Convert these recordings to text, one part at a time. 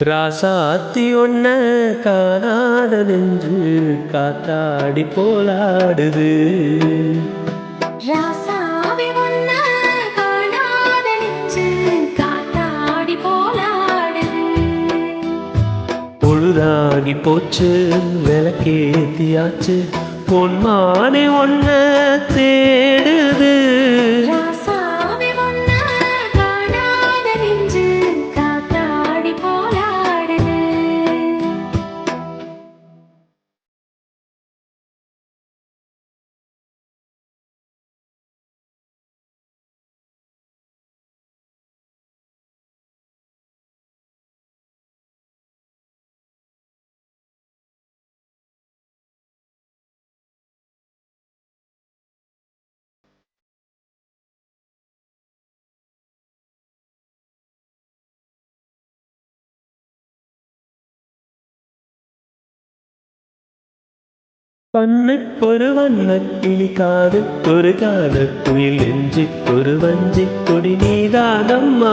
ராசாத்தி ஒன்ன காணாத நெஞ்சு காத்தாடி போலாடுது. ராசாவி ஒன்ன காணாத நெஞ்சு காத்தாடி போலாடுது. பொழுதாகி போச்சு விளக்கேத்தியாச்சு பொன்மானே ஒன்ன தேடுது. கண்ணுக்கொரு வண்ணக்கிளி காதுக்கொரு காதக்குயில் நெஞ்சுக்கொரு வஞ்சிக் கொடி நீதானம்மா.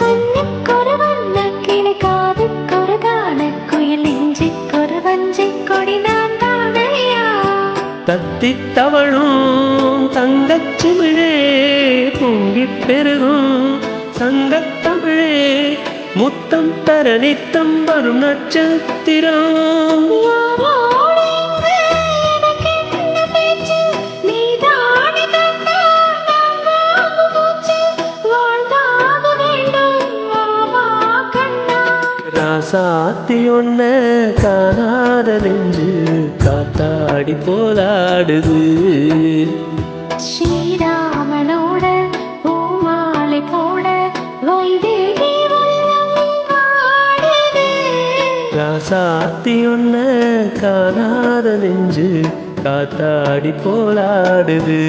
கண்ணுக்கொரு வண்ணக்கிளி காதுக்கொரு காதக்குயில் நெஞ்சுக்கொரு வஞ்சிக் கொடி நான் தானையா. தத்தித் தவழும் தங்கச்சிமிழே பொங்கிப் பெருகும் சங்கத்தமிழே முத்தம் தர நித்தம் வரும் நட்சத்திரம். ராசாத்தி ஒன்ன காணாத நெஞ்சு காத்தாடி போலாடுது. ஸ்ரீராமனோட பூமாலை போட வைதேகி வாடுது. ராசாத்தி ஒன்ன காணாத நெஞ்சு காத்தாடி போலாடுது.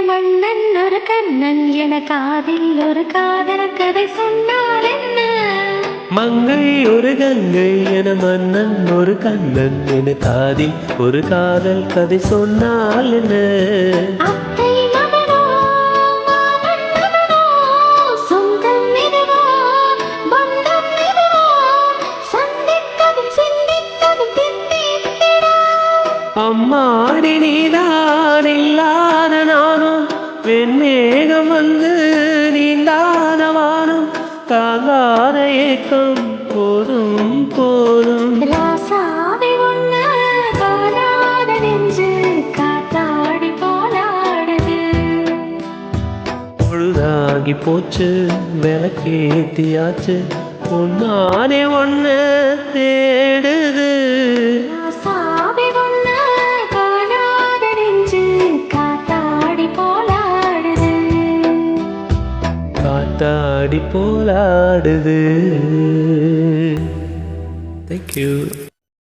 மன்னன் ஒரு கண்ணன் என காதில் ஒரு காதல் கதை சொன்னால் என்ன. மங்கை ஒரு கங்கை என மன்னன் ஒரு கண்ணன் என காதில் ஒரு காதல் கதை சொன்னால் என்ன. அத்தை மகனோ மாமன் மகனோ சொந்தம் இதுவா பந்தம் இதுவா சந்தித்ததும் சிந்தித்ததும் தித்தித்திடா. அம்மாடி நீதான் இல்லாத நானும் வெண்மேகம் வந்து நீந்தானவானும் தாங்காத ஏக்கம் போதும் போதும். ராசாவி ஒன்ன காணாத நெஞ்சு காத்தாடி போலாடுது. பொழுதாகி போச்சு விளக்கேத்தியாச்சு பொன்னானே ஒன்ன தேடுது. ராசாவி ஒன்ன காணாத நெஞ்சு காத்தாடி போலாடுது. காத்தாடி போலாடுது. Thank you.